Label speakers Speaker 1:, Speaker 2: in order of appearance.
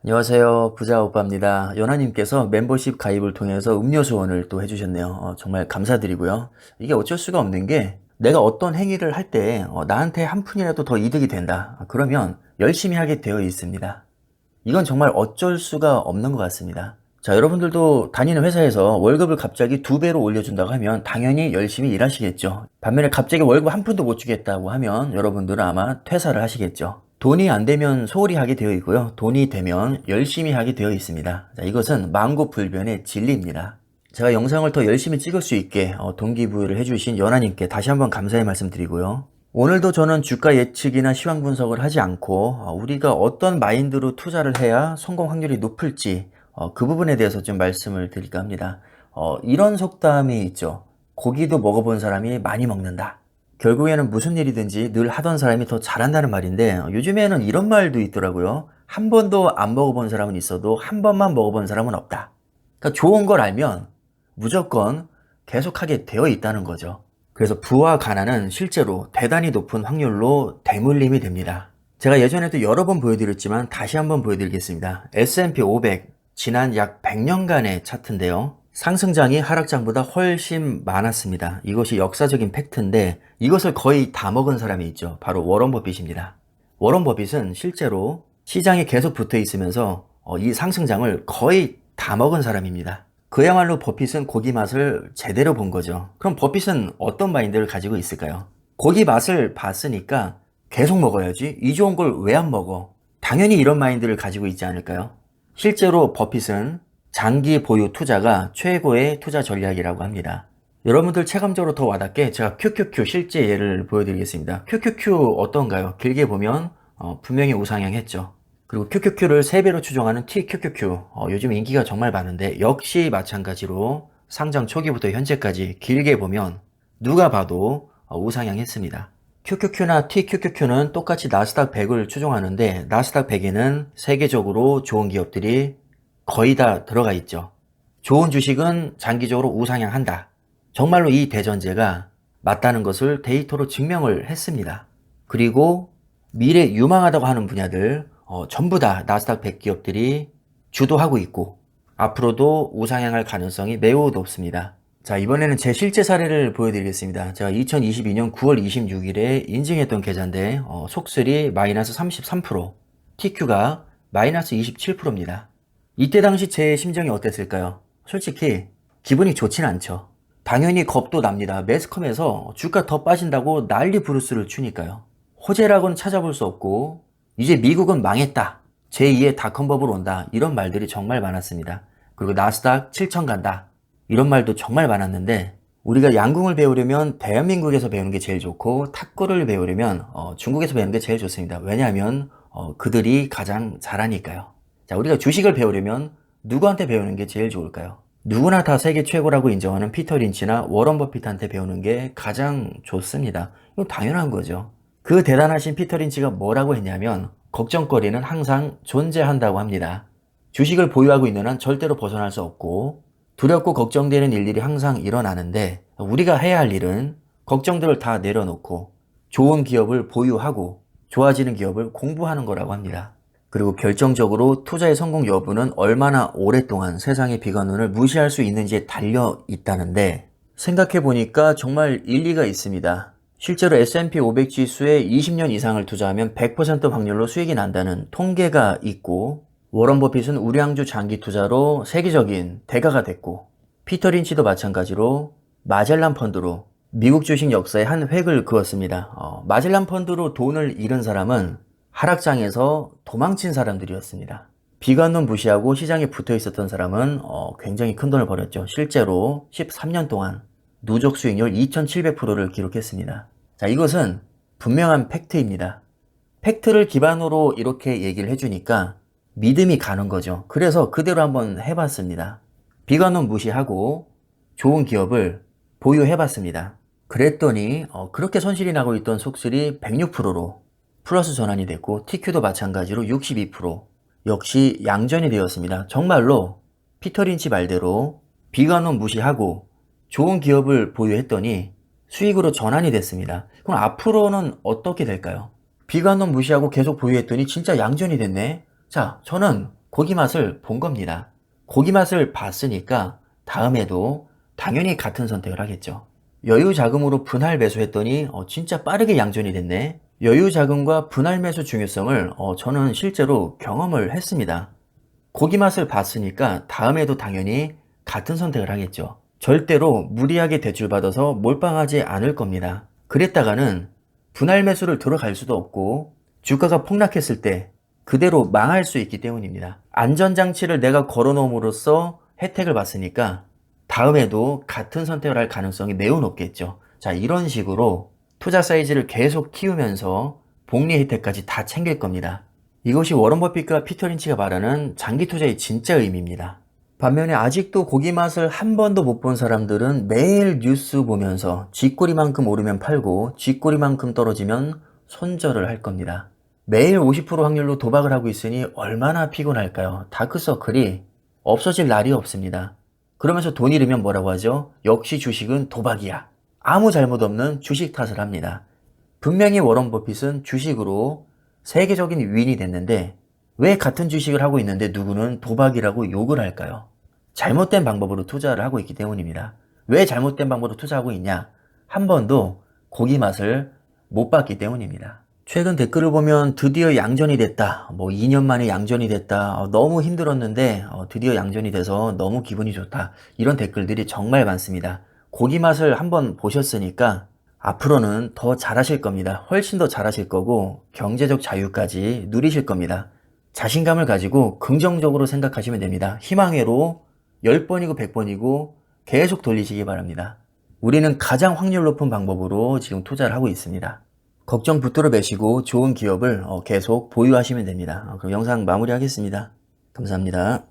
Speaker 1: 안녕하세요. 부자 오빠입니다. 연하님께서 멤버십 가입을 통해서 음료 후원을 또 해주셨네요. 정말 감사드리고요. 이게 어쩔 수가 없는 게 내가 어떤 행위를 할 때 나한테 한 푼이라도 더 이득이 된다. 그러면 열심히 하게 되어 있습니다. 이건 정말 어쩔 수가 없는 것 같습니다. 자, 여러분들도 다니는 회사에서 월급을 갑자기 2배로 올려준다고 하면 당연히 열심히 일하시겠죠. 반면에 갑자기 월급 한 푼도 못 주겠다고 하면 여러분들은 아마 퇴사를 하시겠죠. 돈이 안 되면 소홀히 하게 되어 있고요. 돈이 되면 열심히 하게 되어 있습니다. 자, 이것은 만고불변의 진리입니다. 제가 영상을 더 열심히 찍을 수 있게 동기부여를 해주신 연하님께 다시 한번 감사의 말씀 드리고요. 오늘도 저는 주가 예측이나 시황 분석을 하지 않고 우리가 어떤 마인드로 투자를 해야 성공 확률이 높을지 그 부분에 대해서 좀 말씀을 드릴까 합니다. 이런 속담이 있죠. 고기도 먹어본 사람이 많이 먹는다. 결국에는 무슨 일이든지 늘 하던 사람이 더 잘한다는 말인데 요즘에는 이런 말도 있더라고요. 한 번도 안 먹어본 사람은 있어도 한 번만 먹어본 사람은 없다. 그러니까 좋은 걸 알면 무조건 계속하게 되어 있다는 거죠. 그래서 부와 가난은 실제로 대단히 높은 확률로 대물림이 됩니다. 제가 예전에도 여러 번 보여드렸지만 다시 한번 보여드리겠습니다. S&P 500 지난 약 100년간의 차트인데요. 상승장이 하락장보다 훨씬 많았습니다. 이것이 역사적인 팩트인데 이것을 거의 다 먹은 사람이 있죠. 바로 워런 버핏입니다. 워런 버핏은 실제로 시장에 계속 붙어 있으면서 이 상승장을 거의 다 먹은 사람입니다. 그야말로 버핏은 고기 맛을 제대로 본 거죠. 그럼 버핏은 어떤 마인드를 가지고 있을까요? 고기 맛을 봤으니까 계속 먹어야지. 이 좋은 걸 왜 안 먹어? 당연히 이런 마인드를 가지고 있지 않을까요? 실제로 버핏은 장기 보유 투자가 최고의 투자 전략이라고 합니다. 여러분들 체감적으로 더 와닿게 제가 QQQ 실제 예를 보여드리겠습니다. QQQ 어떤가요? 길게 보면 분명히 우상향했죠. 그리고 QQQ를 3배로 추종하는 TQQQ 요즘 인기가 정말 많은데 역시 마찬가지로 상장 초기부터 현재까지 길게 보면 누가 봐도 우상향했습니다. QQQ나 TQQQ는 똑같이 나스닥 100을 추종하는데 나스닥 100에는 세계적으로 좋은 기업들이 거의 다 들어가 있죠. 좋은 주식은 장기적으로 우상향한다. 정말로 이 대전제가 맞다는 것을 데이터로 증명을 했습니다. 그리고 미래 유망하다고 하는 분야들 전부 다 나스닥 100 기업들이 주도하고 있고 앞으로도 우상향할 가능성이 매우 높습니다. 자, 이번에는 제 실제 사례를 보여드리겠습니다. 제가 2022년 9월 26일에 인증했던 계좌인데 속슬이 마이너스 33%, TQ가 마이너스 27%입니다. 이때 당시 제 심정이 어땠을까요? 솔직히 기분이 좋진 않죠. 당연히 겁도 납니다. 매스컴에서 주가 더 빠진다고 난리 부르스를 추니까요. 호재라고는 찾아볼 수 없고 이제 미국은 망했다. 제2의 닷컴버블 온다. 이런 말들이 정말 많았습니다. 그리고 나스닥 7천 간다. 이런 말도 정말 많았는데 우리가 양궁을 배우려면 대한민국에서 배우는 게 제일 좋고 탁구를 배우려면 중국에서 배우는 게 제일 좋습니다. 왜냐하면 그들이 가장 잘하니까요. 자, 우리가 주식을 배우려면 누구한테 배우는 게 제일 좋을까요? 누구나 다 세계 최고라고 인정하는 피터 린치나 워런 버핏한테 배우는 게 가장 좋습니다. 이건 당연한 거죠. 그 대단하신 피터 린치가 뭐라고 했냐면 걱정거리는 항상 존재한다고 합니다. 주식을 보유하고 있는 한 절대로 벗어날 수 없고 두렵고 걱정되는 일들이 항상 일어나는데 우리가 해야 할 일은 걱정들을 다 내려놓고 좋은 기업을 보유하고 좋아지는 기업을 공부하는 거라고 합니다. 그리고 결정적으로 투자의 성공 여부는 얼마나 오랫동안 세상의 비관론을 무시할 수 있는지에 달려 있다는데 생각해보니까 정말 일리가 있습니다. 실제로 S&P 500 지수에 20년 이상을 투자하면 100% 확률로 수익이 난다는 통계가 있고 워런 버핏은 우량주 장기 투자로 세계적인 대가가 됐고 피터 린치도 마찬가지로 마젤란 펀드로 미국 주식 역사에 한 획을 그었습니다. 마젤란 펀드로 돈을 잃은 사람은 하락장에서 도망친 사람들이었습니다. 비관론 무시하고 시장에 붙어 있었던 사람은 굉장히 큰 돈을 벌였죠. 실제로 13년 동안 누적 수익률 2700%를 기록했습니다. 자, 이것은 분명한 팩트입니다. 팩트를 기반으로 이렇게 얘기를 해주니까 믿음이 가는 거죠. 그래서 그대로 한번 해봤습니다. 비관론 무시하고 좋은 기업을 보유해봤습니다. 그랬더니 그렇게 손실이 나고 있던 속슬이 106%로 플러스 전환이 됐고 TQ도 마찬가지로 62% 역시 양전이 되었습니다. 정말로 피터 린치 말대로 비관론 무시하고 좋은 기업을 보유했더니 수익으로 전환이 됐습니다. 그럼 앞으로는 어떻게 될까요? 비관론 무시하고 계속 보유했더니 진짜 양전이 됐네. 자, 저는 고기 맛을 본 겁니다. 고기 맛을 봤으니까 다음에도 당연히 같은 선택을 하겠죠. 여유 자금으로 분할 매수했더니 진짜 빠르게 양전이 됐네. 여유 자금과 분할 매수 중요성을 저는 실제로 경험을 했습니다. 고기 맛을 봤으니까 다음에도 당연히 같은 선택을 하겠죠. 절대로 무리하게 대출받아서 몰빵하지 않을 겁니다. 그랬다가는 분할 매수를 들어갈 수도 없고 주가가 폭락했을 때 그대로 망할 수 있기 때문입니다. 안전장치를 내가 걸어놓음으로써 혜택을 봤으니까 다음에도 같은 선택을 할 가능성이 매우 높겠죠. 자, 이런 식으로 투자 사이즈를 계속 키우면서 복리 혜택까지 다 챙길 겁니다. 이것이 워런 버핏과 피터 린치가 말하는 장기 투자의 진짜 의미입니다. 반면에 아직도 고기 맛을 한 번도 못 본 사람들은 매일 뉴스 보면서 쥐꼬리만큼 오르면 팔고 쥐꼬리만큼 떨어지면 손절을 할 겁니다. 매일 50% 확률로 도박을 하고 있으니 얼마나 피곤할까요? 다크서클이 없어질 날이 없습니다. 그러면서 돈 잃으면 뭐라고 하죠? 역시 주식은 도박이야. 아무 잘못 없는 주식 탓을 합니다. 분명히 워런 버핏은 주식으로 세계적인 위인이 됐는데 왜 같은 주식을 하고 있는데 누구는 도박이라고 욕을 할까요? 잘못된 방법으로 투자를 하고 있기 때문입니다. 왜 잘못된 방법으로 투자하고 있냐? 한 번도 고기 맛을 못 봤기 때문입니다. 최근 댓글을 보면 드디어 양전이 됐다. 2년 만에 양전이 됐다. 너무 힘들었는데 드디어 양전이 돼서 너무 기분이 좋다. 이런 댓글들이 정말 많습니다. 고기 맛을 한번 보셨으니까 앞으로는 더 잘하실 겁니다. 훨씬 더 잘하실 거고 경제적 자유까지 누리실 겁니다. 자신감을 가지고 긍정적으로 생각하시면 됩니다. 희망회로 10번이고 100번이고 계속 돌리시기 바랍니다. 우리는 가장 확률 높은 방법으로 지금 투자를 하고 있습니다. 걱정 붙들어 매시고 좋은 기업을 계속 보유하시면 됩니다. 그럼 영상 마무리하겠습니다. 감사합니다.